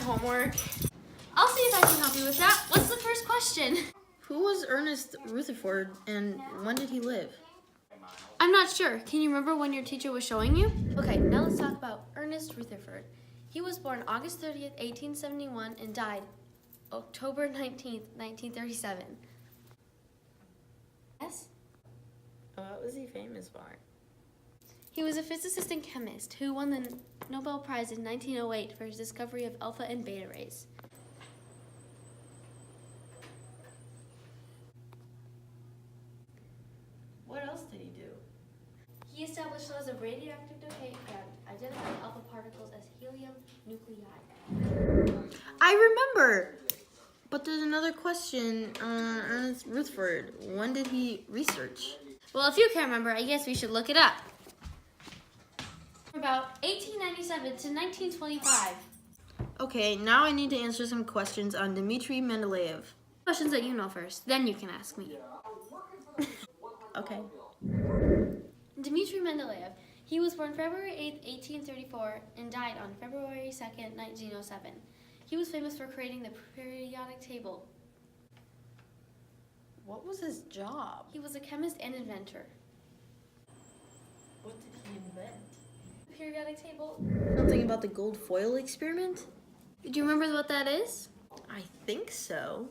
homework. I'll see if I can help you with that. What's the first question? Who was Ernest Rutherford and when did he live? I'm not sure. Can you remember when your teacher was showing you? Okay, now let's talk about Ernest Rutherford. He was born August 30th, 1871 and died October 19th, 1937. Yes? What was he famous for? He was a physicist and chemist who won the Nobel Prize in 1908 for his discovery of alpha and beta rays. What else did he do? He established laws of radioactive decay and identified alpha particles as helium nuclei. I remember! But there's another question on Ernest Rutherford. When did he research? Well, if you can't remember, I guess we should look it up. About 1897 to 1925. Okay, now I need to answer some questions on Dmitri Mendeleev. Questions that you know first, then you can ask me. Okay. Dmitri Mendeleev. He was born February 8th, 1834 and died on February 2nd, 1907. He was famous for creating the periodic table. What was his job? He was a chemist and inventor. What did he invent? The periodic table. Something about the gold foil experiment? Do you remember what that is? I think so.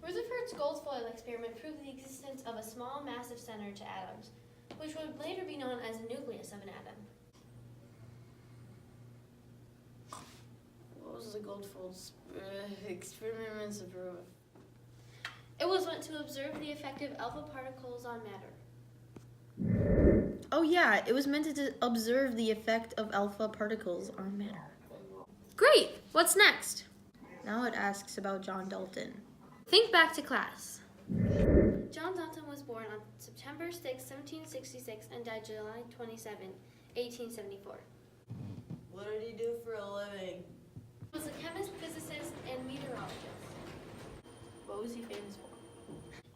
Rutherford's gold foil experiment proved the existence of a small massive center to atoms, which would later be known as the nucleus of an atom. What was the gold foil experiment to prove? It was meant to observe the effect of alpha particles on matter. Oh yeah, it was meant to observe the effect of alpha particles on matter. Great! What's next? Now it asks about John Dalton. Think back to class. John Dalton was born on September 6, 1766 and died July 27, 1874. What did he do for a living? He was a chemist, physicist, and meteorologist. What was he famous for?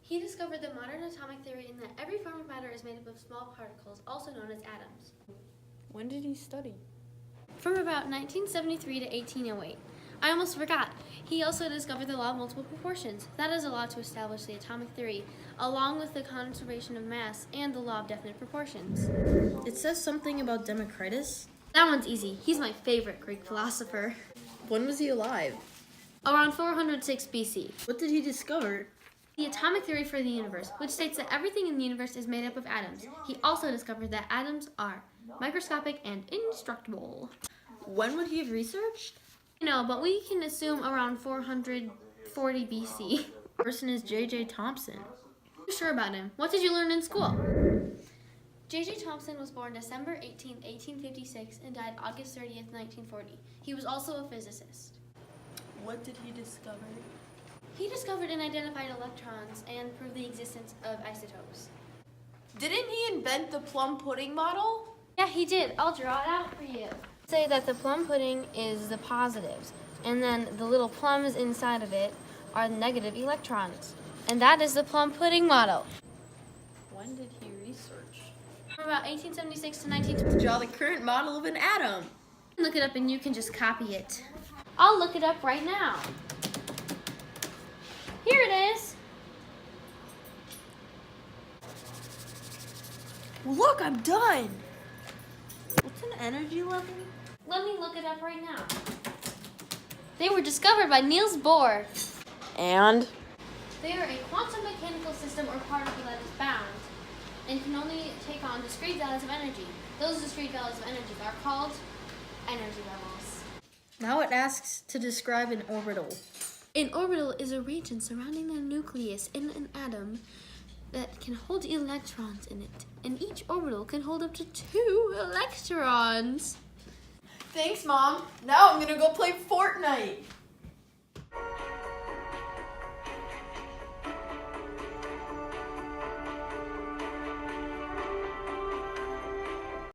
He discovered the modern atomic theory in that every form of matter is made up of small particles, also known as atoms. When did he study? From about 1973 to 1808. I almost forgot. He also discovered the law of multiple proportions. That is a law to establish the atomic theory, along with the conservation of mass and the law of definite proportions. It says something about Democritus. That one's easy. He's my favorite Greek philosopher. When was he alive? Around 406 BC. What did he discover? The atomic theory for the universe, which states that everything in the universe is made up of atoms. He also discovered that atoms are microscopic and indestructible. When would he have researched? No, but we can assume around 440 BC. The person is J.J. Thomson. I'm sure about him. What did you learn in school? J.J. Thomson was born December 18, 1856 and died August 30th, 1940. He was also a physicist. What did he discover? He discovered and identified electrons and proved the existence of isotopes. Didn't he invent the plum pudding model? Yeah, he did. I'll draw it out for you. Say that the plum pudding is the positives, and then the little plums inside of it are the negative electrons. And that is the plum pudding model. When did he research? From about 1876 to To 1920. draw the current model of an atom. Look it up and you can just copy it. I'll look it up right now. Here it is. Look, I'm done. What's an energy level? Let me look it up right now. They were discovered by Niels Bohr. And? They are a quantum mechanical system or particle that is bound and can only take on discrete values of energy. Those discrete values of energy are called energy levels. Now it asks to describe an orbital. An orbital is a region surrounding the nucleus in an atom that can hold electrons in it, and each orbital can hold up to 2 electrons. Thanks, Mom. Now I'm gonna go play Fortnite.